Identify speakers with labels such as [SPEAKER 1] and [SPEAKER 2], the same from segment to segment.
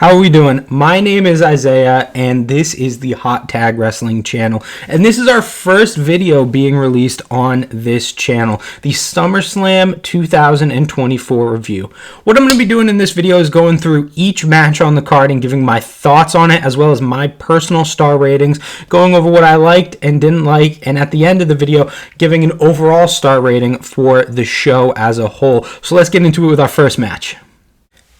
[SPEAKER 1] How are we doing? My name is Isaiah, and this is the Hot Tag Wrestling channel. And this is our first video being released on this channel, the SummerSlam 2024 review. What I'm going to be doing in this video is going through each match on the card and giving my thoughts on it, as well as my personal star ratings, going over what I liked and didn't like, and at the end of the video, giving an overall star rating for the show as a whole. So let's get into it with our first match.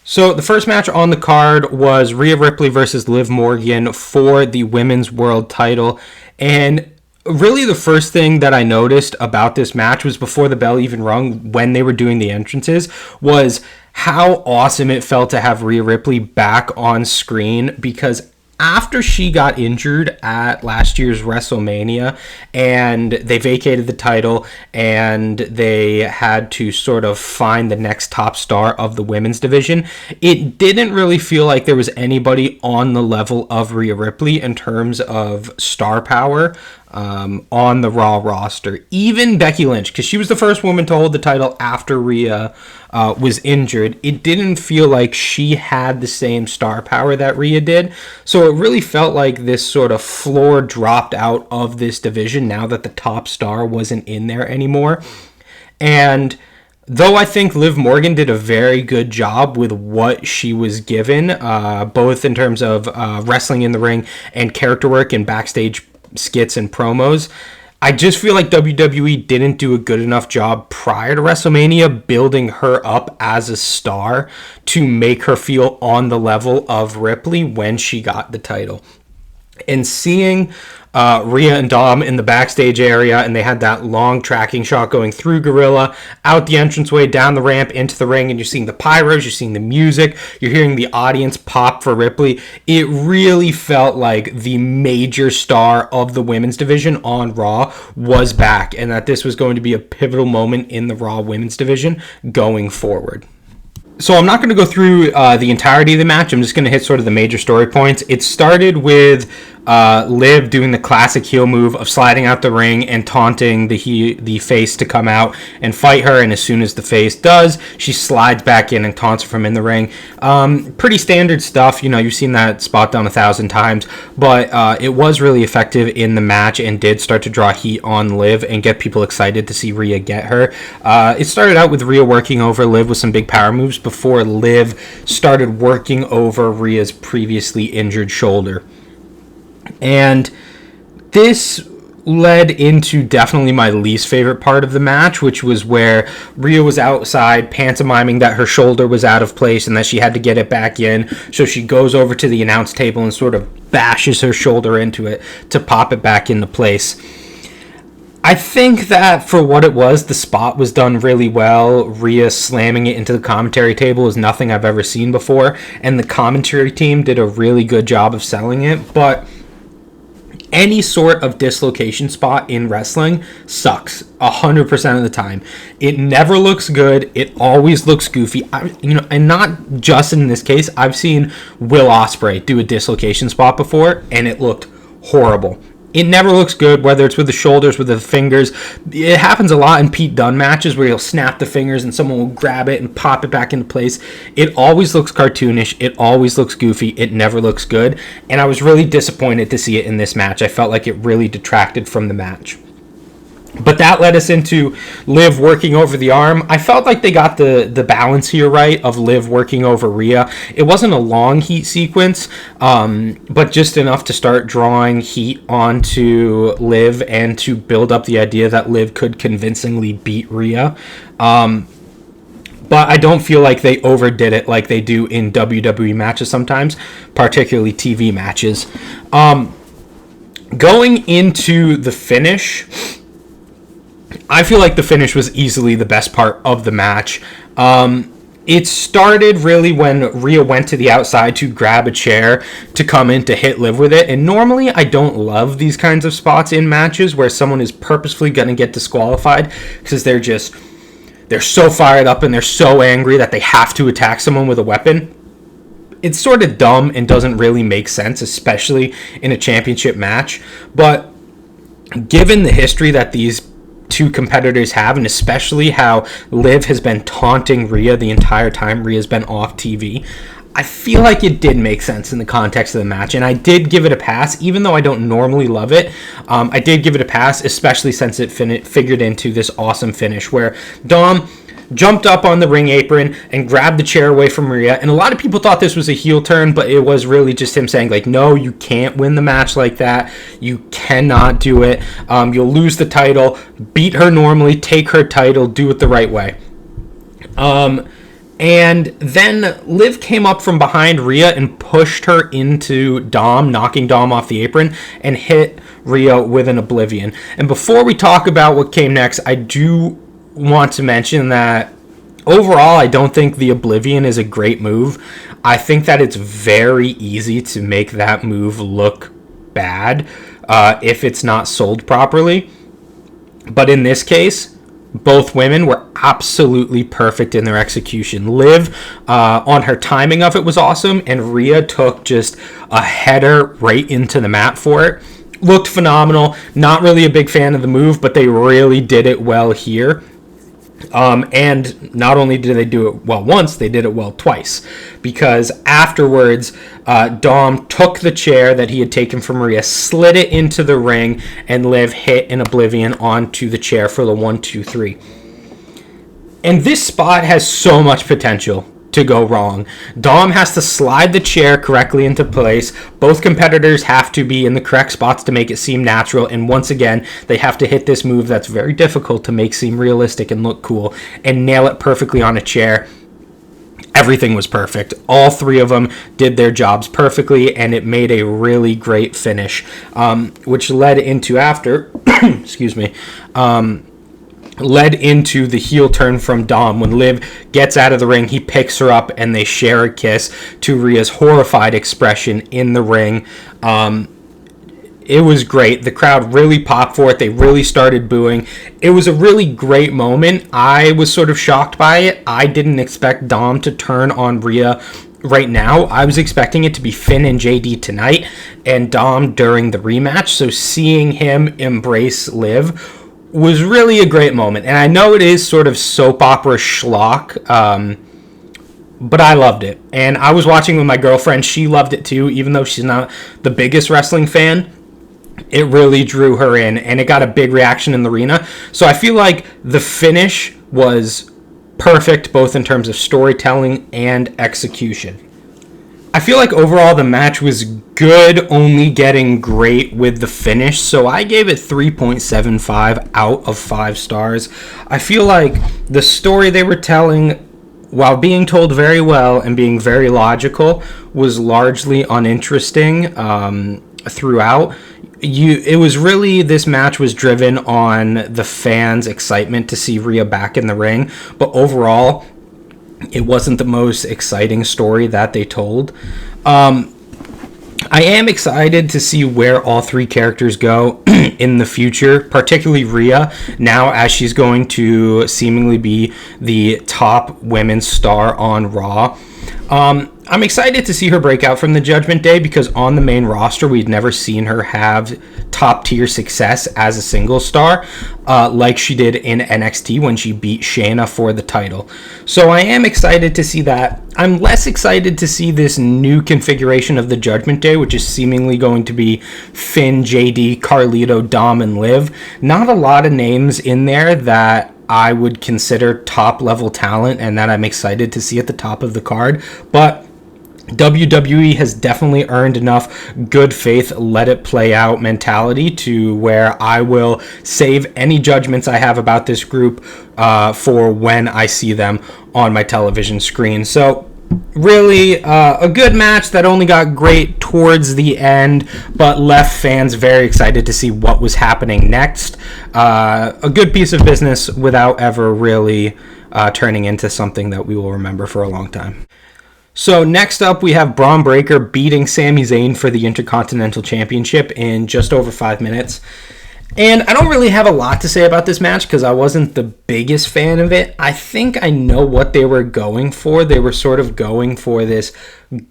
[SPEAKER 1] So the first match on the card was Rhea Ripley versus Liv Morgan for the Women's World title. And really the first thing that I noticed about this match was before the bell even rung, when they were doing the entrances, was how awesome it felt to have Rhea Ripley back on screen, because after she got injured at last year's WrestleMania and they vacated the title and they had to sort of find the next top star of the women's division, it didn't really feel like there was anybody on the level of Rhea Ripley in terms of star power on the Raw roster. Even Becky Lynch, because she was the first woman to hold the title after Rhea was injured, it didn't feel like she had the same star power that Rhea did. So it really felt like this sort of floor dropped out of this division now that the top star wasn't in there anymore. And though I think Liv Morgan did a very good job with what she was given, both in terms of wrestling in the ring and character work and backstage skits and promos, I just feel like WWE didn't do a good enough job prior to WrestleMania building her up as a star to make her feel on the level of Ripley when she got the title. And seeing Rhea and Dom in the backstage area, and they had that long tracking shot going through Gorilla, out the entranceway, down the ramp, into the ring, and you're seeing the pyros, you're seeing the music, you're hearing the audience pop for Ripley. It really felt like the major star of the women's division on Raw was back, and that this was going to be a pivotal moment in the Raw women's division going forward. So I'm not going to go through the entirety of the match. I'm just going to hit sort of the major story points. It started with Liv doing the classic heel move of sliding out the ring and taunting the face to come out and fight her. And as soon as the face does, she slides back in and taunts her from in the ring. Pretty standard stuff. You know, you've seen that spot done 1,000 times. But it was really effective in the match and did start to draw heat on Liv and get people excited to see Rhea get her. It started out with Rhea working over Liv with some big power moves before Liv started working over Rhea's previously injured shoulder. And this led into definitely my least favorite part of the match, which was where Rhea was outside pantomiming that her shoulder was out of place and that she had to get it back in. So she goes over to the announce table and sort of bashes her shoulder into it to pop it back into place. I think that for what it was, the spot was done really well. Rhea slamming it into the commentary table is nothing I've ever seen before, and the commentary team did a really good job of selling it. But any sort of dislocation spot in wrestling sucks 100% of the time. It never looks good. It always looks goofy. And not just in this case. I've seen Will Ospreay do a dislocation spot before, and it looked horrible. It never looks good, whether it's with the shoulders, with the fingers. It happens a lot in Pete Dunne matches where he'll snap the fingers and someone will grab it and pop it back into place. It always looks cartoonish. It always looks goofy. It never looks good. And I was really disappointed to see it in this match. I felt like it really detracted from the match. But that led us into Liv working over the arm. I felt like they got the balance here right of Liv working over Rhea. It wasn't a long heat sequence, but just enough to start drawing heat onto Liv and to build up the idea that Liv could convincingly beat Rhea. But I don't feel like they overdid it like they do in WWE matches sometimes, particularly TV matches. Going into the finish, I feel like the finish was easily the best part of the match. It started really when Rhea went to the outside to grab a chair to come in to hit Liv with it. And normally I don't love these kinds of spots in matches where someone is purposefully going to get disqualified because they're so fired up and they're so angry that they have to attack someone with a weapon. It's sort of dumb and doesn't really make sense, especially in a championship match. But given the history that these two competitors have, and especially how Liv has been taunting Rhea the entire time Rhea's been off TV, I feel like it did make sense in the context of the match, and I did give it a pass, even though I don't normally love it. I did give it a pass, especially since it figured into this awesome finish where Dom jumped up on the ring apron and grabbed the chair away from Rhea, and a lot of people thought this was a heel turn, but it was really just him saying, like, no, you can't win the match like that. You cannot do it. You'll lose the title. Beat her normally. Take her title. Do it the right way. And then Liv came up from behind Rhea and pushed her into Dom, knocking Dom off the apron, and hit Rhea with an Oblivion. And before we talk about what came next, I do want to mention that overall, I don't think the Oblivion is a great move. I think that it's very easy to make that move look bad if it's not sold properly. But in this case, both women were absolutely perfect in their execution. Liv, on her timing of it, was awesome, and Rhea took just a header right into the mat for it. Looked phenomenal. Not really a big fan of the move, but they really did it well here. And not only did they do it well once, they did it well twice. Because afterwards, Dom took the chair that he had taken from Rhea, slid it into the ring, and Liv hit an Oblivion onto the chair for the 1-2-3. And this spot has so much potential to go wrong. Dom has to slide the chair correctly into place. Both competitors have to be in the correct spots to make it seem natural, and once again, they have to hit this move that's very difficult to make seem realistic and look cool, and nail it perfectly on a chair. Everything was perfect. All three of them did their jobs perfectly, and it made a really great finish, which led into excuse me, led into the heel turn from Dom. When Liv gets out of the ring, he picks her up and they share a kiss to Rhea's horrified expression in the ring. It was great. The crowd really popped for it. They really started booing. It was a really great moment. I was sort of shocked by it. I didn't expect Dom to turn on Rhea right now. I was expecting it to be Finn and JD tonight and Dom during the rematch. So seeing him embrace Liv was really a great moment. And I know it is sort of soap opera schlock, but I loved it. And I was watching with my girlfriend. She loved it too, even though she's not the biggest wrestling fan. It really drew her in, and it got a big reaction in the arena. So I feel like the finish was perfect, both in terms of storytelling and execution. I feel like overall the match was good, only getting great with the finish. So I gave it 3.75 out of 5 stars. I feel like the story they were telling, while being told very well and being very logical, was largely uninteresting throughout. It was really, this match was driven on the fans' excitement to see Rhea back in the ring, but overall, it wasn't the most exciting story that they told. I am excited to see where all three characters go in the future, particularly Rhea, now as she's going to seemingly be the top women's star on Raw. I'm excited to see her break out from the Judgment Day, because on the main roster, we'd never seen her have top-tier success as a single star, like she did in NXT when she beat Shayna for the title. So I am excited to see that. I'm less excited to see this new configuration of the Judgment Day, which is seemingly going to be Finn, JD, Carlito, Dom, and Liv. Not a lot of names in there that I would consider top-level talent and that I'm excited to see at the top of the card, but WWE has definitely earned enough good faith, let it play out mentality to where I will save any judgments I have about this group for when I see them on my television screen. So really a good match that only got great towards the end, but left fans very excited to see what was happening next. A good piece of business without ever really turning into something that we will remember for a long time. So next up, we have Bron Breakker beating Sami Zayn for the Intercontinental Championship in just over 5 minutes. And I don't really have a lot to say about this match because I wasn't the biggest fan of it. I think I know what they were going for. They were sort of going for this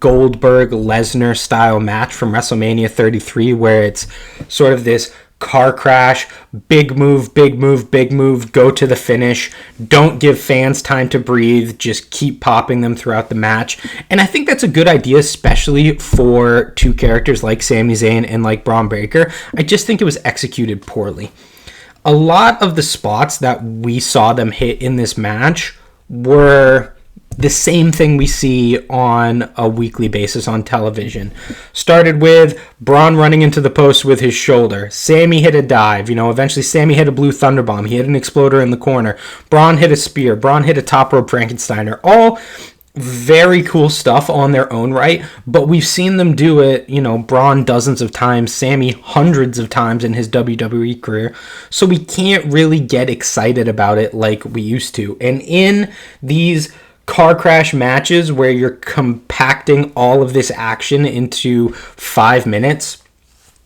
[SPEAKER 1] Goldberg-Lesnar style match from WrestleMania 33, where it's sort of this car crash, big move, big move, big move, go to the finish. Don't give fans time to breathe. Just keep popping them throughout the match. And I think that's a good idea, especially for two characters like Sami Zayn and like Bron Breakker. I just think it was executed poorly. A lot of the spots that we saw them hit in this match were the same thing we see on a weekly basis on television. Started with Bron running into the post with his shoulder. Sami hit a dive. Eventually Sami hit a blue thunderbomb. He hit an exploder in the corner. Bron hit a spear. Bron hit a top rope Frankensteiner. All very cool stuff on their own right, but we've seen them do it, Bron dozens of times, Sami hundreds of times in his WWE career, so we can't really get excited about it like we used to. And in these car crash matches where you're compacting all of this action into 5 minutes,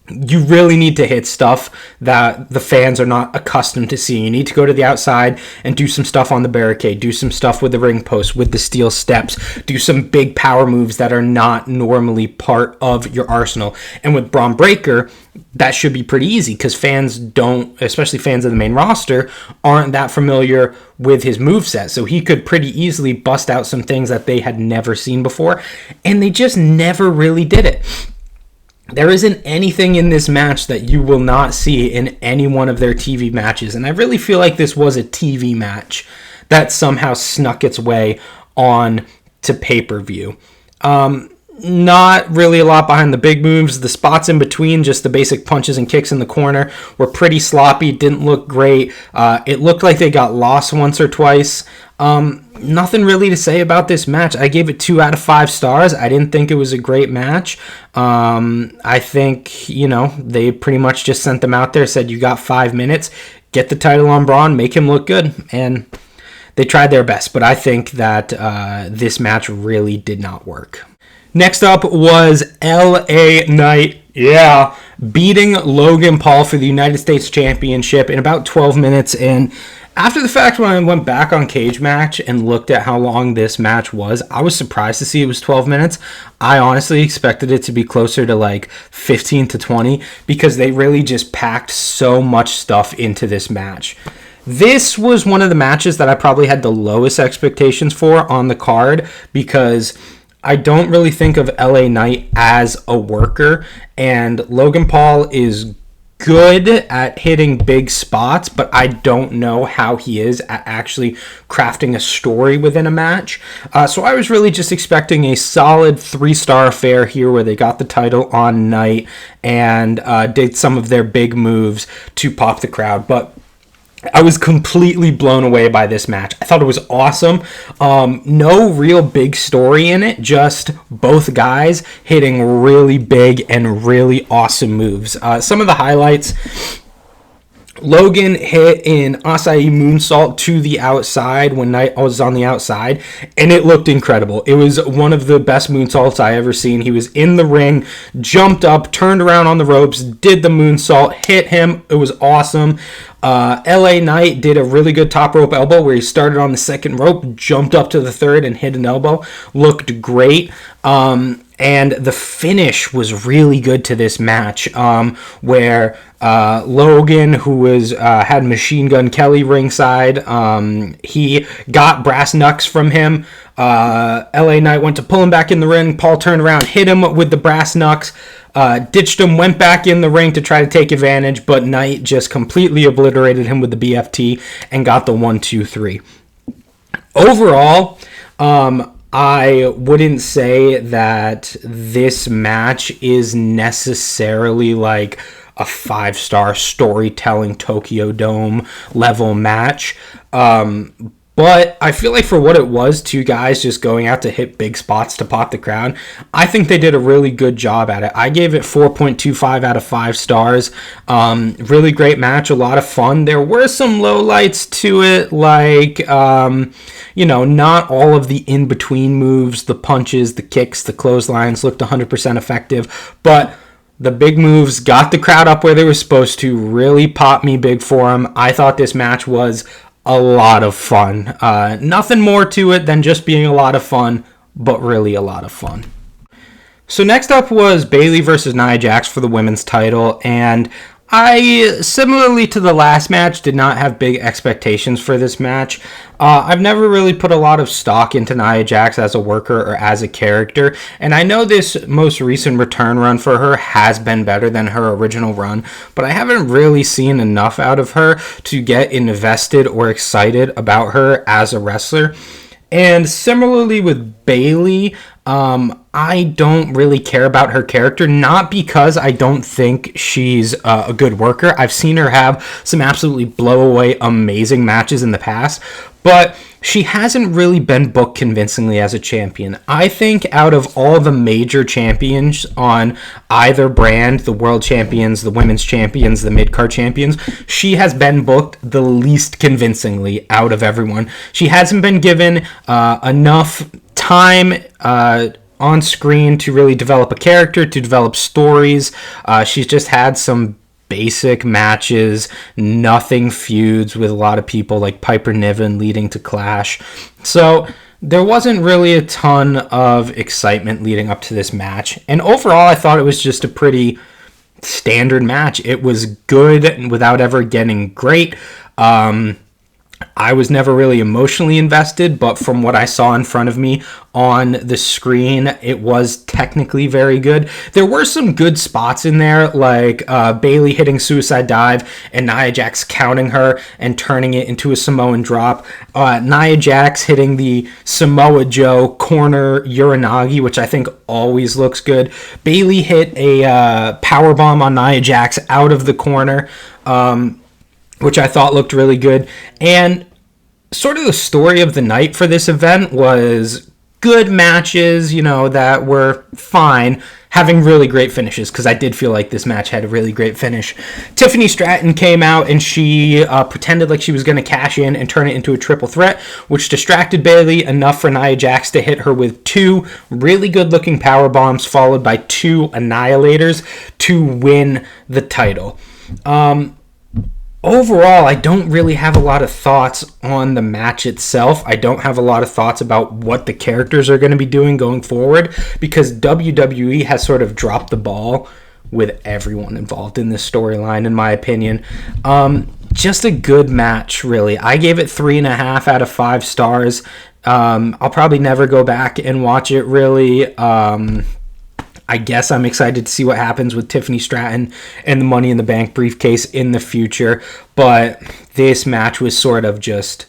[SPEAKER 1] you really need to hit stuff that the fans are not accustomed to seeing. You need to go to the outside and do some stuff on the barricade, do some stuff with the ring post, with the steel steps, do some big power moves that are not normally part of your arsenal. And with Bron Breakker, that should be pretty easy because fans don't, especially fans of the main roster, aren't that familiar with his moveset. So he could pretty easily bust out some things that they had never seen before, and they just never really did it. There isn't anything in this match that you will not see in any one of their TV matches. And I really feel like this was a TV match that somehow snuck its way on to pay-per-view. Not really a lot behind the big moves. The spots in between, just the basic punches and kicks in the corner, were pretty sloppy, didn't look great. It looked like they got lost once or twice. Nothing really to say about this match. I gave it 2 out of 5 stars. I didn't think it was a great match. I think, they pretty much just sent them out there, said you got 5 minutes, get the title on Bron, make him look good. And they tried their best, but I think that this match really did not work. Next up was LA Knight, beating Logan Paul for the United States Championship in about 12 minutes. And after the fact, when I went back on Cage Match and looked at how long this match was, I was surprised to see it was 12 minutes. I honestly expected it to be closer to like 15 to 20 because they really just packed so much stuff into this match. This was one of the matches that I probably had the lowest expectations for on the card because I don't really think of LA Knight as a worker, and Logan Paul is good at hitting big spots, but I don't know how he is at actually crafting a story within a match. So I was really just expecting a solid 3-star affair here where they got the title on Knight and did some of their big moves to pop the crowd, but I was completely blown away by this match. I thought it was awesome. No real big story in it, just both guys hitting really big and really awesome moves. Some of the highlights: Logan hit an acai moonsault to the outside when Knight was on the outside, and it looked incredible. It was one of the best moonsaults I ever seen. He was in the ring, jumped up, turned around on the ropes, did the moonsault, hit him. It was awesome. LA Knight did a really good top rope elbow where he started on the second rope, jumped up to the third, and hit an elbow. Looked great. And the finish was really good to this match, where Logan, who was had Machine Gun Kelly ringside, he got brass knucks from him. LA Knight went to pull him back in the ring. Paul turned around, hit him with the brass knucks, ditched him, went back in the ring to try to take advantage, but Knight just completely obliterated him with the BFT and got the 1-2-3. Overall, I wouldn't say that this match is necessarily like a 5-star storytelling Tokyo Dome level match. But I feel like for what it was, two guys just going out to hit big spots to pop the crowd, I think they did a really good job at it. I gave it 4.25 out of 5 stars. Really great match, a lot of fun. There were some lowlights to it, like, not all of the in-between moves, the punches, the kicks, the clotheslines looked 100% effective, but the big moves got the crowd up where they were supposed to, really popped me big for them. I thought this match was a lot of fun. Nothing more to it than just being a lot of fun, but really a lot of fun. So next up was Bayley versus Nia Jax for the women's title, and I, similarly to the last match, did not have big expectations for this match. I've never really put a lot of stock into Nia Jax as a worker or as a character, and I know this most recent return run for her has been better than her original run, but I haven't really seen enough out of her to get invested or excited about her as a wrestler. And similarly with Bayley, I don't really care about her character, not because I don't think she's a good worker. I've seen her have some absolutely blow away amazing matches in the past, but she hasn't really been booked convincingly as a champion. I think out of all the major champions on either brand, the world champions, the women's champions, the mid-card champions, she has been booked the least convincingly out of everyone. She hasn't been given enough time on screen to really develop a character, to develop stories. She's just had some basic matches, nothing feuds with a lot of people like Piper Niven leading to Clash. So there wasn't really a ton of excitement leading up to this match. And overall, I thought it was just a pretty standard match. It was good without ever getting great. I was never really emotionally invested, but from what I saw in front of me on the screen, it was technically very good. There were some good spots in there, like Bayley hitting suicide dive and Nia Jax counting her and turning it into a Samoan drop. Nia Jax hitting the Samoa Joe corner Uranagi, which I think always looks good. Bayley hit a powerbomb on Nia Jax out of the corner, which I thought looked really good. And sort of the story of the night for this event was good matches, that were fine, having really great finishes, because I did feel like this match had a really great finish. Tiffany Stratton came out and she pretended like she was going to cash in and turn it into a triple threat, which distracted Bayley enough for Nia Jax to hit her with 2 really good-looking power bombs, followed by 2 annihilators to win the title. Overall, I don't really have a lot of thoughts on the match itself. I don't have a lot of thoughts about what the characters are going to be doing going forward, because WWE has sort of dropped the ball with everyone involved in this storyline, in my opinion. Just a good match, really. I gave it 3.5 out of 5 stars. I'll probably never go back and watch it, really. I guess I'm excited to see what happens with Tiffany Stratton and the Money in the Bank briefcase in the future. But this match was sort of just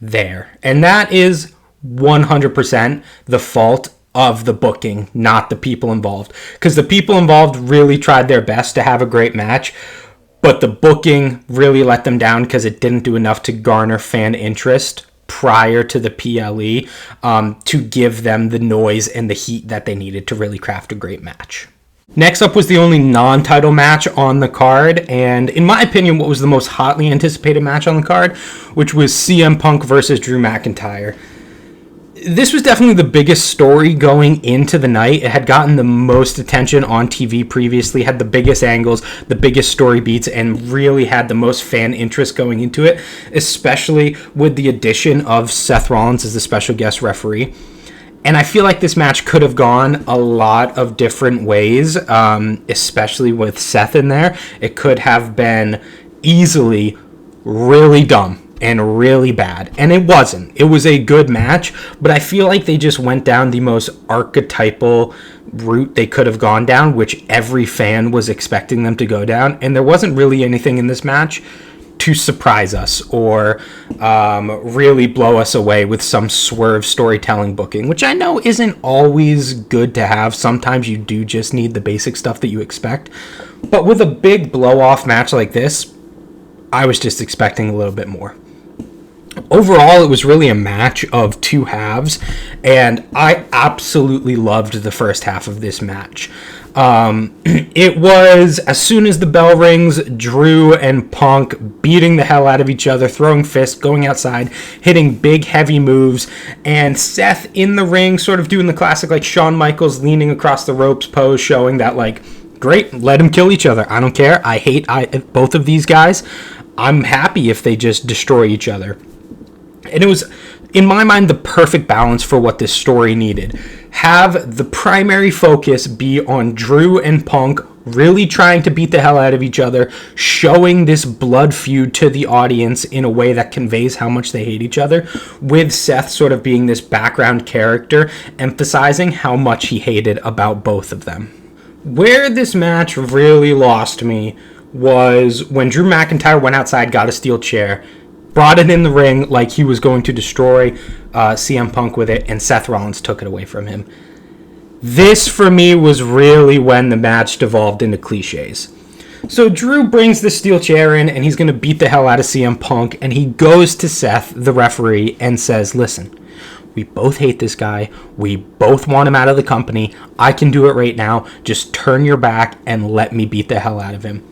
[SPEAKER 1] there. And that is 100% the fault of the booking, not the people involved. Because the people involved really tried their best to have a great match, but the booking really let them down because it didn't do enough to garner fan interest prior to the PLE to give them the noise and the heat that they needed to really craft a great match. Next up was the only non-title match on the card, and in my opinion, what was the most hotly anticipated match on the card, which was CM Punk versus Drew McIntyre. This was definitely the biggest story going into the night. It had gotten the most attention on TV previously, had the biggest angles, the biggest story beats, and really had the most fan interest going into it, especially with the addition of Seth Rollins as the special guest referee. And I feel like this match could have gone a lot of different ways, especially with Seth in there. It could have been easily really dumb and really bad, and it wasn't. It was a good match, but I feel like they just went down the most archetypal route they could have gone down, which every fan was expecting them to go down, and there wasn't really anything in this match to surprise us or really blow us away with some swerve storytelling booking, which I know isn't always good to have. Sometimes you do just need the basic stuff that you expect, but with a big blow-off match like this, I was just expecting a little bit more. Overall, it was really a match of 2 halves, and I absolutely loved the first half of this match. It was, as soon as the bell rings, Drew and Punk beating the hell out of each other, throwing fists, going outside, hitting big, heavy moves, and Seth in the ring sort of doing the classic, like, Shawn Michaels leaning across the ropes pose, showing that, like, great, let them kill each other. I don't care. I hate both of these guys. I'm happy if they just destroy each other. And it was, in my mind, the perfect balance for what this story needed. Have the primary focus be on Drew and Punk really trying to beat the hell out of each other, showing this blood feud to the audience in a way that conveys how much they hate each other, with Seth sort of being this background character, emphasizing how much he hated about both of them. Where this match really lost me was when Drew McIntyre went outside, got a steel chair, brought it in the ring like he was going to destroy CM Punk with it, and Seth Rollins took it away from him. This, for me, was really when the match devolved into cliches. So Drew brings the steel chair in, and he's going to beat the hell out of CM Punk, and he goes to Seth, the referee, and says, listen, we both hate this guy. We both want him out of the company. I can do it right now. Just turn your back and let me beat the hell out of him.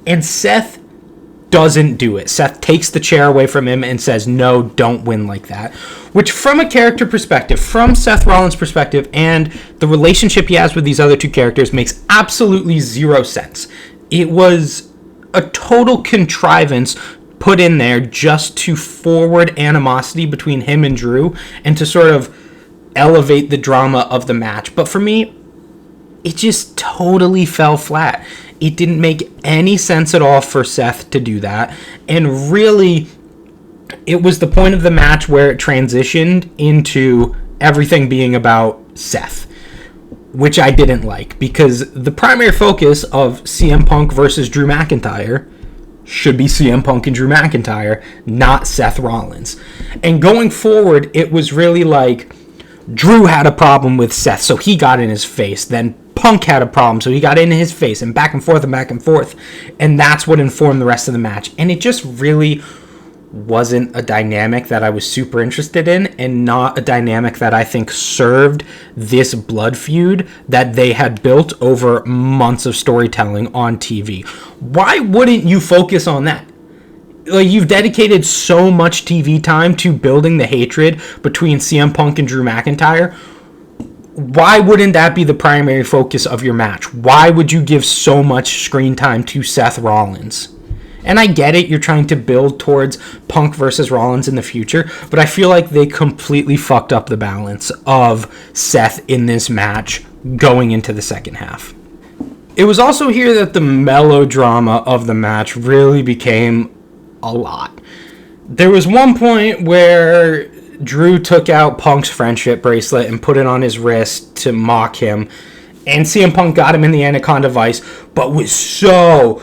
[SPEAKER 1] And Seth doesn't do it. Seth takes the chair away from him and says, no, don't win like that. Which, from a character perspective, from Seth Rollins' perspective, and the relationship he has with these other two characters, makes absolutely zero sense. It was a total contrivance put in there just to forward animosity between him and Drew and to sort of elevate the drama of the match. But for me, it just totally fell flat. It didn't make any sense at all for Seth to do that. And really, it was the point of the match where it transitioned into everything being about Seth, which I didn't like, because the primary focus of CM Punk versus Drew McIntyre should be CM Punk and Drew McIntyre, not Seth Rollins. And going forward, it was really like Drew had a problem with Seth, so he got in his face. Then Punk had a problem, so he got in his face, and back and forth and back and forth. And that's what informed the rest of the match. And it just really wasn't a dynamic that I was super interested in, and not a dynamic that I think served this blood feud that they had built over months of storytelling on TV. Why wouldn't you focus on that? Like, you've dedicated so much TV time to building the hatred between CM Punk and Drew McIntyre. Why wouldn't that be the primary focus of your match? Why would you give so much screen time to Seth Rollins? And I get it, you're trying to build towards Punk versus Rollins in the future, but I feel like they completely fucked up the balance of Seth in this match going into the second half. It was also here that the melodrama of the match really became a lot. There was one point where Drew took out Punk's friendship bracelet and put it on his wrist to mock him, and CM Punk got him in the Anaconda Vice, but was so,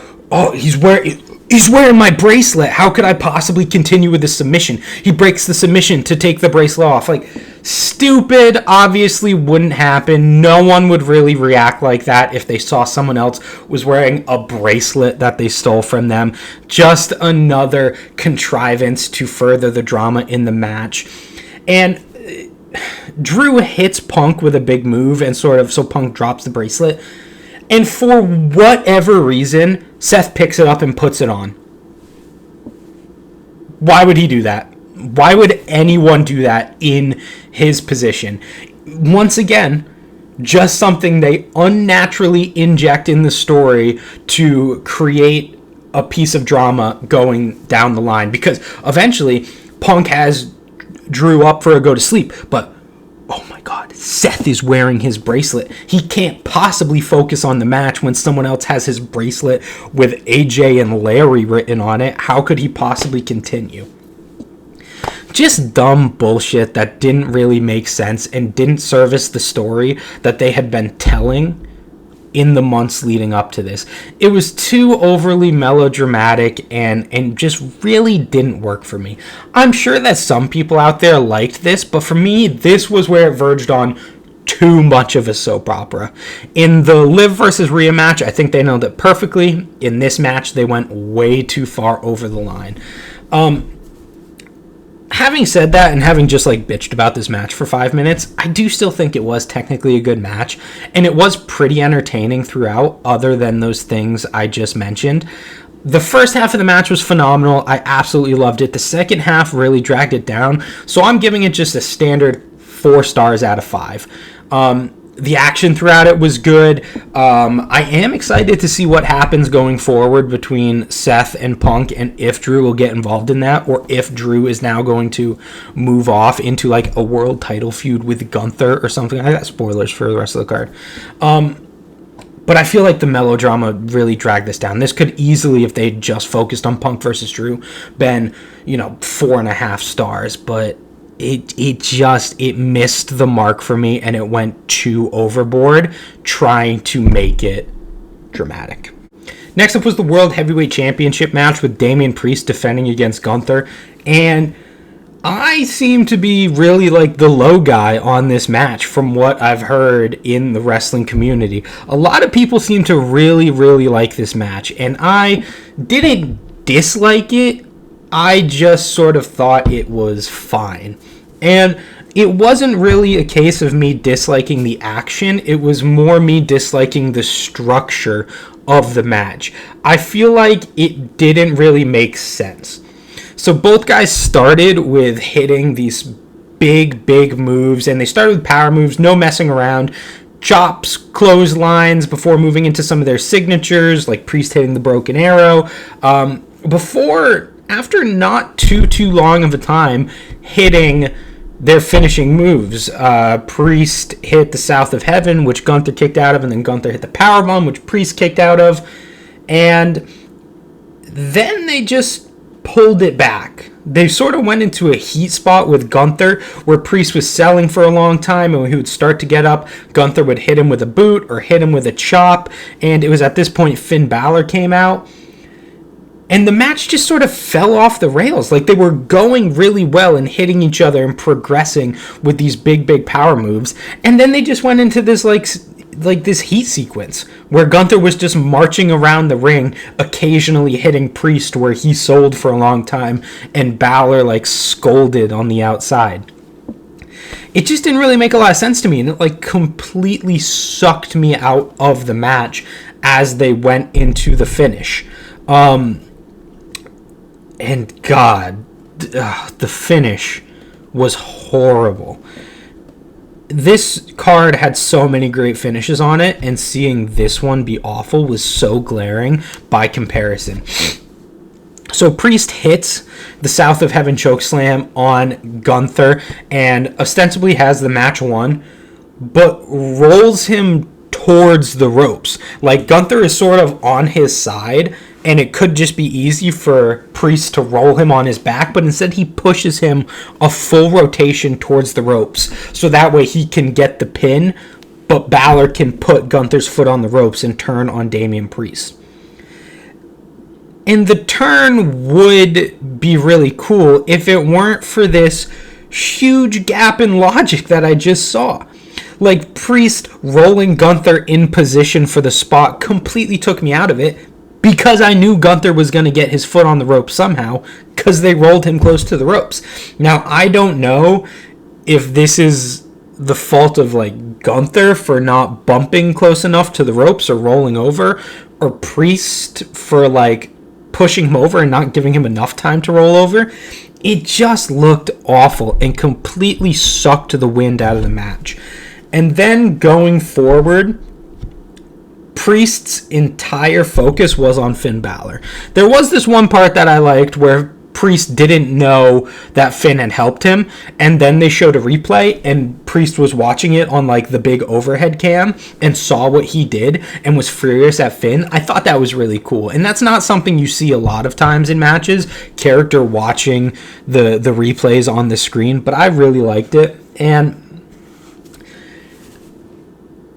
[SPEAKER 1] he's wearing my bracelet. How could I possibly continue with this submission? He breaks the submission to take the bracelet off. Like, stupid, obviously wouldn't happen. No one would really react like that if they saw someone else was wearing a bracelet that they stole from them. Just another contrivance to further the drama in the match. And Drew hits Punk with a big move, and so Punk drops the bracelet. And for whatever reason, Seth picks it up and puts it on. Why would he do that? Why would anyone do that in his position? Once again, just something they unnaturally inject in the story to create a piece of drama going down the line. Because eventually, Punk has Drew up for a go to sleep, but oh my God, Seth is wearing his bracelet. He can't possibly focus on the match when someone else has his bracelet with AJ and Larry written on it. How could he possibly continue? Just dumb bullshit that didn't really make sense and didn't service the story that they had been telling in the months leading up to this. It was too overly melodramatic and just really didn't work for me. I'm sure that some people out there liked this, but for me, this was where it verged on too much of a soap opera. In the Liv versus Rhea match, I think they nailed it perfectly. In this match, they went way too far over the line. Having said that, and having just bitched about this match for 5 minutes, I do still think it was technically a good match, and it was pretty entertaining throughout, other than those things I just mentioned. The first half of the match was phenomenal. I absolutely loved it. The second half really dragged it down, so I'm giving it just a standard 4 stars out of 5. The action throughout it was good. I am excited to see what happens going forward between Seth and Punk, and if Drew will get involved in that, or if Drew is now going to move off into a world title feud with Gunther or something. I got spoilers for the rest of the card. But I feel like the melodrama really dragged this down. This could easily, if they just focused on Punk versus Drew, been, 4.5 stars. But it missed the mark for me, and it went too overboard trying to make it dramatic. Next up was the World Heavyweight Championship match with Damian Priest defending against Gunther. And I seem to be really like the low guy on this match from what I've heard in the wrestling community. A lot of people seem to really, really like this match, and I didn't dislike it. I just sort of thought it was fine. And it wasn't really a case of me disliking the action. It was more me disliking the structure of the match. I feel like it didn't really make sense. So both guys started with hitting these big moves, and they started with power moves, no messing around, chops, clotheslines before moving into some of their signatures, like Priest hitting the Broken Arrow. After not too long of a time, hitting their finishing moves. Priest hit the South of Heaven, which Gunther kicked out of, and then Gunther hit the Powerbomb, which Priest kicked out of. And then they just pulled it back. They sort of went into a heat spot with Gunther, where Priest was selling for a long time, and when he would start to get up, Gunther would hit him with a boot or hit him with a chop, and it was at this point Finn Balor came out. And the match just sort of fell off the rails. Like, they were going really well and hitting each other and progressing with these big power moves. And then they just went into this, like this heat sequence where Gunther was just marching around the ring, occasionally hitting Priest where he sold for a long time, and Balor, scolded on the outside. It just didn't really make a lot of sense to me, and it, completely sucked me out of the match as they went into the finish. And God, the finish was horrible. This card had so many great finishes on it, and seeing this one be awful was so glaring by comparison. So Priest hits the South of Heaven chokeslam on Gunther and ostensibly has the match won, but rolls him towards the ropes. Like, Gunther is sort of on his side, and it could just be easy for Priest to roll him on his back, but instead he pushes him a full rotation towards the ropes, so that way he can get the pin, but Balor can put Gunther's foot on the ropes and turn on Damian Priest. And the turn would be really cool if it weren't for this huge gap in logic that I just saw. Like, Priest rolling Gunther in position for the spot completely took me out of it, because I knew Gunther was going to get his foot on the rope somehow, because they rolled him close to the ropes. Now, I don't know if this is the fault of, Gunther for not bumping close enough to the ropes or rolling over, or Priest for, pushing him over and not giving him enough time to roll over. It just looked awful and completely sucked the wind out of the match. And then going forward, Priest's entire focus was on Finn Balor. There was this one part that I liked where Priest didn't know that Finn had helped him, and then they showed a replay, and Priest was watching it on the big overhead cam and saw what he did and was furious at Finn. I thought that was really cool, and that's not something you see a lot of times in matches, character watching the replays on the screen, but I really liked it. And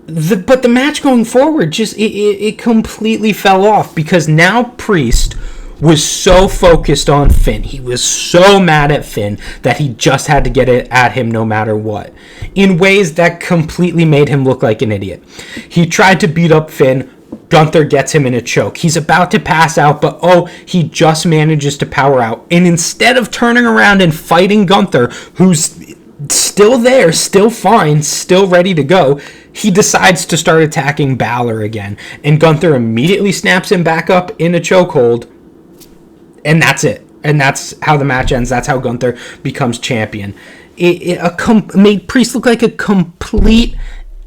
[SPEAKER 1] but the match going forward just it completely fell off, because now Priest was so focused on Finn. He was so mad at Finn that he just had to get it at him no matter what, in ways that completely made him look like an idiot. He tried to beat up Finn. Gunther gets him in a choke. He's about to pass out, but he just manages to power out. And instead of turning around and fighting Gunther, who's still there, still fine, still ready to go, he decides to start attacking Balor again. And Gunther immediately snaps him back up in a chokehold. And that's it. And that's how the match ends. That's how Gunther becomes champion. It made Priest look like a complete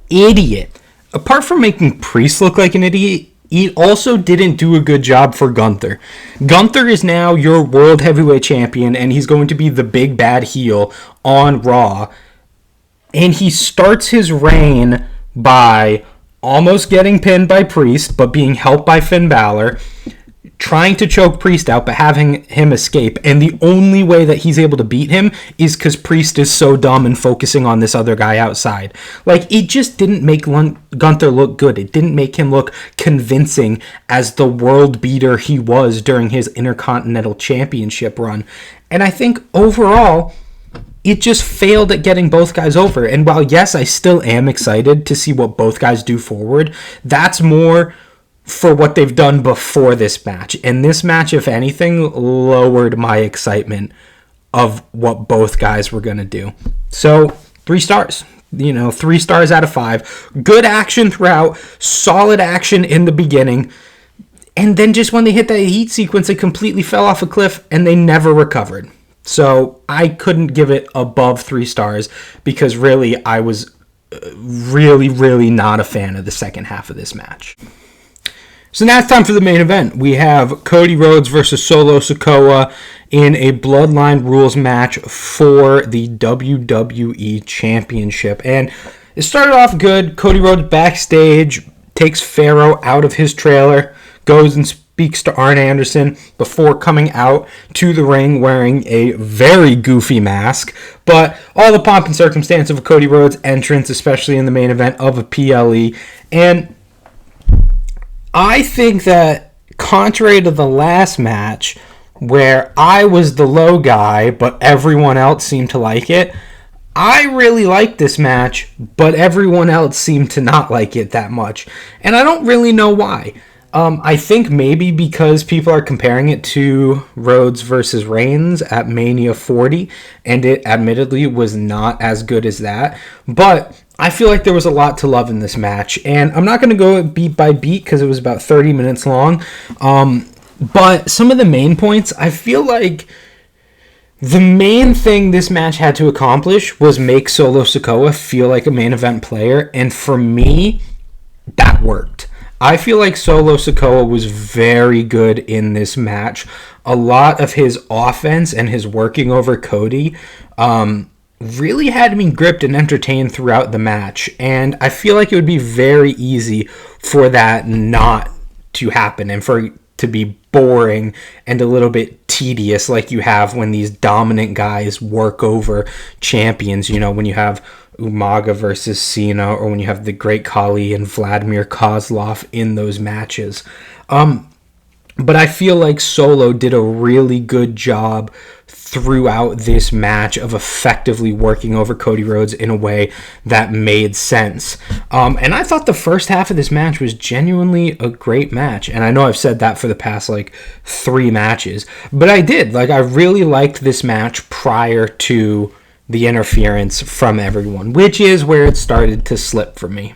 [SPEAKER 1] idiot. Apart from making Priest look like an idiot, it also didn't do a good job for Gunther. Gunther is now your World Heavyweight Champion, and he's going to be the big bad heel on Raw. And he starts his reign by almost getting pinned by Priest, but being helped by Finn Balor, trying to choke Priest out, but having him escape. And the only way that he's able to beat him is because Priest is so dumb and focusing on this other guy outside. Like, it just didn't make Gunther look good. It didn't make him look convincing as the world beater he was during his Intercontinental Championship run. And I think overall, it just failed at getting both guys over. And while, yes, I still am excited to see what both guys do forward, that's more for what they've done before this match. And this match, if anything, lowered my excitement of what both guys were going to do. So, 3 stars. 3 stars out of 5. Good action throughout. Solid action in the beginning. And then just when they hit that heat sequence, it completely fell off a cliff and they never recovered. So, I couldn't give it above 3 stars because really, I was really not a fan of the second half of this match. So now it's time for the main event. We have Cody Rhodes versus Solo Sikoa in a Bloodline Rules match for the WWE Championship. And it started off good. Cody Rhodes backstage, takes Pharaoh out of his trailer, goes and speaks to Arn Anderson before coming out to the ring wearing a very goofy mask. But all the pomp and circumstance of a Cody Rhodes entrance, especially in the main event of a PLE. And I think that contrary to the last match where I was the low guy but everyone else seemed to like it, I really liked this match but everyone else seemed to not like it that much. And I don't really know why. I think maybe because people are comparing it to Rhodes versus Reigns at Mania 40, and it admittedly was not as good as that. But I feel like there was a lot to love in this match, and I'm not going to go beat by beat because it was about 30 minutes long. But some of the main points, I feel like the main thing this match had to accomplish was make Solo Sikoa feel like a main event player, and for me, that worked. I feel like Solo Sikoa was very good in this match. A lot of his offense and his working over Cody really had me gripped and entertained throughout the match. And I feel like it would be very easy for that not to happen and for it to be boring and a little bit tedious like you have when these dominant guys work over champions. When you have Umaga versus Cena, or when you have the Great Khali and Vladimir Kozlov in those matches. But I feel like Solo did a really good job throughout this match of effectively working over Cody Rhodes in a way that made sense. And I thought the first half of this match was genuinely a great match. And I know I've said that for the past 3 matches, but I did. I really liked this match prior to the interference from everyone, which is where it started to slip for me.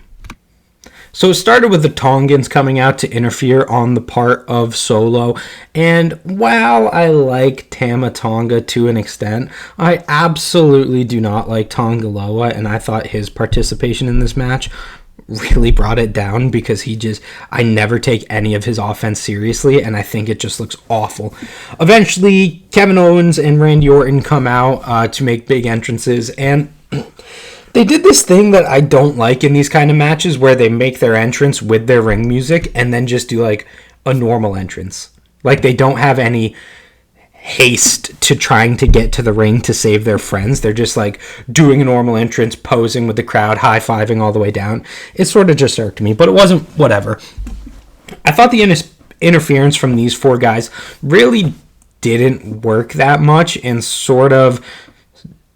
[SPEAKER 1] So it started with the Tongans coming out to interfere on the part of Solo, and while I like Tama Tonga to an extent, I absolutely do not like Tonga Loa, and I thought his participation in this match really brought it down because I never take any of his offense seriously, and I think it just looks awful. Eventually, Kevin Owens and Randy Orton come out to make big entrances, and they did this thing that I don't like in these kind of matches where they make their entrance with their ring music and then just do a normal entrance. They don't have any haste to trying to get to the ring to save their friends. They're just doing a normal entrance, posing with the crowd, high-fiving all the way down. It sort of just irked me, but it wasn't whatever. I thought the interference from these 4 guys really didn't work that much and sort of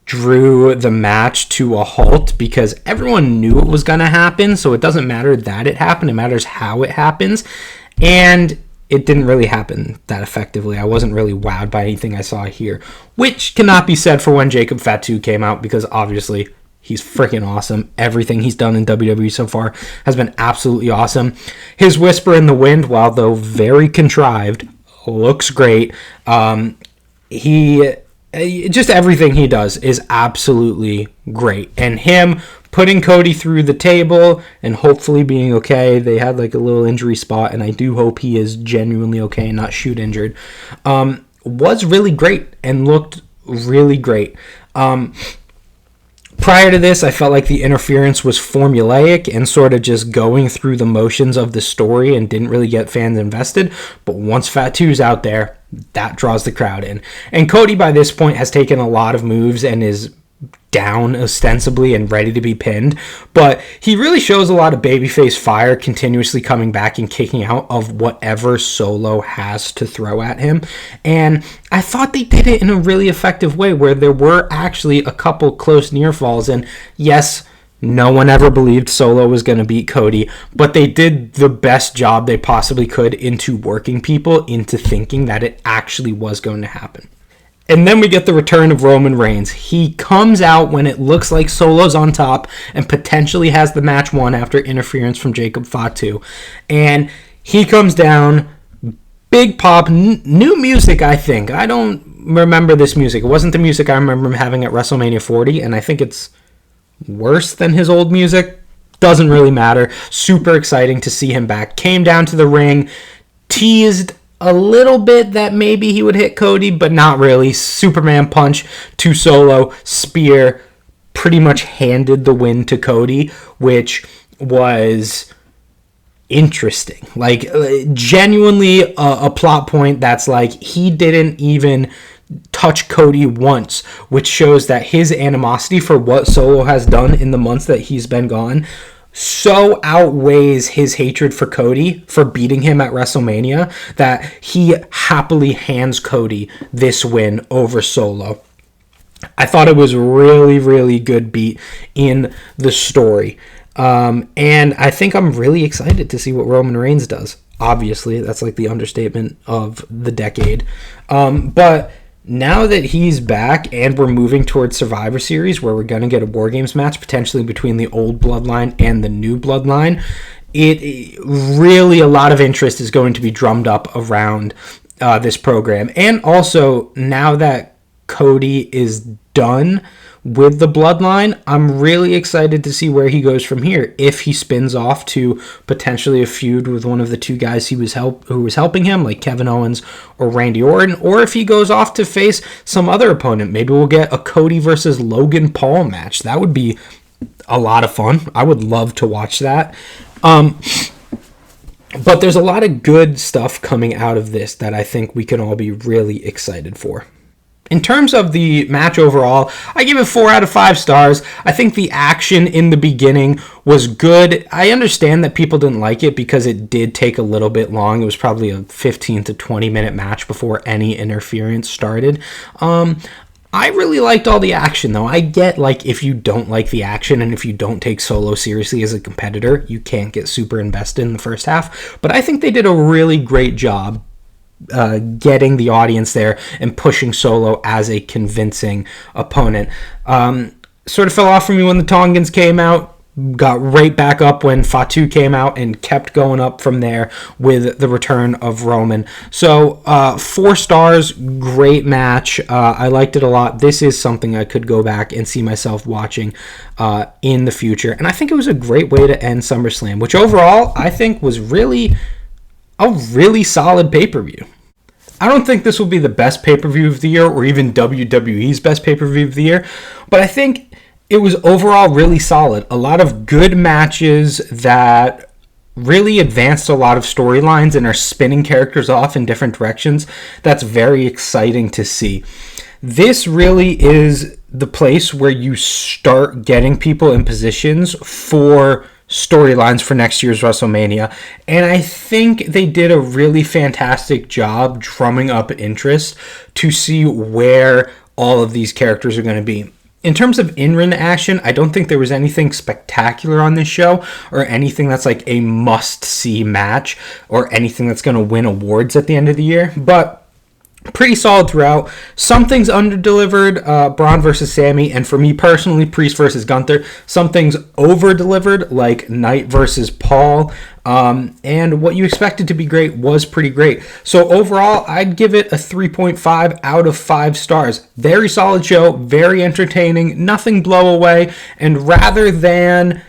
[SPEAKER 1] drew the match to a halt because everyone knew it was going to happen, so it doesn't matter that it happened, it matters how it happens. And it didn't really happen that effectively. I wasn't really wowed by anything I saw here, which cannot be said for when Jacob Fatu came out because obviously he's freaking awesome. Everything he's done in WWE so far has been absolutely awesome. His Whisper in the Wind, while though very contrived, looks great. Just everything he does is absolutely great. And him putting Cody through the table and hopefully being okay. They had a little injury spot, and I do hope he is genuinely okay and not shoot injured. Was really great and looked really great. Prior to this, I felt like the interference was formulaic and sort of just going through the motions of the story and didn't really get fans invested. But once Fatu's out there, that draws the crowd in. And Cody, by this point, has taken a lot of moves and is down ostensibly and ready to be pinned, but he really shows a lot of babyface fire, continuously coming back and kicking out of whatever Solo has to throw at him. And I thought they did it in a really effective way, where there were actually a couple close near falls. And yes, no one ever believed Solo was going to beat Cody, but they did the best job they possibly could into working people into thinking that it actually was going to happen. And then we get the return of Roman Reigns. He comes out when it looks like Solo's on top and potentially has the match won after interference from Jacob Fatu. And he comes down, big pop, new music, I think. I don't remember this music. It wasn't the music I remember him having at WrestleMania 40, and I think it's worse than his old music. Doesn't really matter. Super exciting to see him back. Came down to the ring, teased a little bit that maybe he would hit Cody, but not really. Superman punch to Solo, spear, pretty much handed the win to Cody, which was interesting. Like, genuinely a plot point that's like, he didn't even touch Cody once, which shows that his animosity for what Solo has done in the months that he's been gone so outweighs his hatred for Cody for beating him at WrestleMania that he happily hands Cody this win over Solo. I thought it was really, really good beat in the story. And I think I'm really excited to see what Roman Reigns does. Obviously, that's like the understatement of the decade. But now that he's back and we're moving towards Survivor Series, where we're going to get a War Games match potentially between the old bloodline and the new bloodline, it really, a lot of interest is going to be drummed up around this program. And also, now that Cody is done with the bloodline, I'm really excited to see where he goes from here. If he spins off to potentially a feud with one of the two guys who was helping him, like Kevin Owens or Randy Orton, or if he goes off to face some other opponent. Maybe we'll get a Cody versus Logan Paul match. That would be a lot of fun. I would love to watch that. But there's a lot of good stuff coming out of this that I think we can all be really excited for. In terms of the match overall, I give it 4 out of 5 stars. I think the action in the beginning was good. I understand that people didn't like it because it did take a little bit long. It was probably a 15 to 20 minute match before any interference started. I really liked all the action, though. I get, like, if you don't like the action and if you don't take Solo seriously as a competitor, you can't get super invested in the first half. But I think they did a really great job getting the audience there and pushing Solo as a convincing opponent. Sort of fell off for me when the Tongans came out. Got right back up when Fatu came out and kept going up from there with the return of Roman. So 4 stars, great match. I liked it a lot. This is something I could go back and see myself watching in the future. And I think it was a great way to end SummerSlam, which overall I think was really a really solid pay-per-view. I don't think this will be the best pay-per-view of the year or even WWE's best pay-per-view of the year, but I think it was overall really solid. A lot of good matches that really advanced a lot of storylines and are spinning characters off in different directions. That's very exciting to see. This really is the place where you start getting people in positions for storylines for next year's WrestleMania, and I think they did a really fantastic job drumming up interest to see where all of these characters are going to be. In terms of in-ring action, I don't think there was anything spectacular on this show or anything that's like a must-see match or anything that's going to win awards at the end of the year, but pretty solid throughout. Some things under-delivered, Bron versus Sami, and for me personally, Priest versus Gunther. Some things over-delivered, like Knight versus Paul, and what you expected to be great was pretty great. So overall, I'd give it a 3.5 out of 5 stars. Very solid show, very entertaining, nothing blow away, and rather than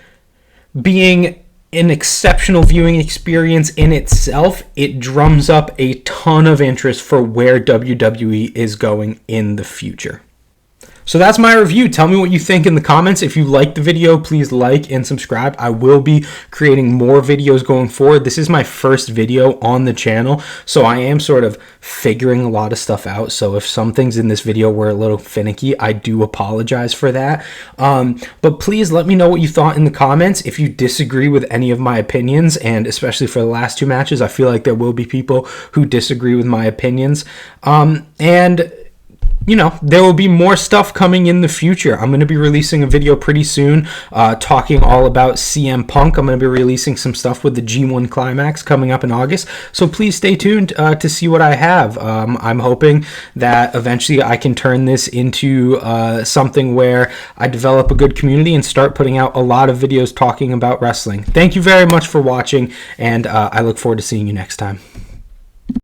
[SPEAKER 1] being an exceptional viewing experience in itself, it drums up a ton of interest for where WWE is going in the future. So that's my review. Tell me what you think in the comments. If you liked the video, please like and subscribe. I will be creating more videos going forward. This is my first video on the channel, so I am sort of figuring a lot of stuff out. So if some things in this video were a little finicky, I do apologize for that. But please let me know what you thought in the comments. If you disagree with any of my opinions, and especially for the last 2 matches, I feel like there will be people who disagree with my opinions. And you know, there will be more stuff coming in the future. I'm going to be releasing a video pretty soon talking all about CM Punk. I'm going to be releasing some stuff with the G1 Climax coming up in August. So please stay tuned to see what I have. I'm hoping that eventually I can turn this into something where I develop a good community and start putting out a lot of videos talking about wrestling. Thank you very much for watching, and I look forward to seeing you next time.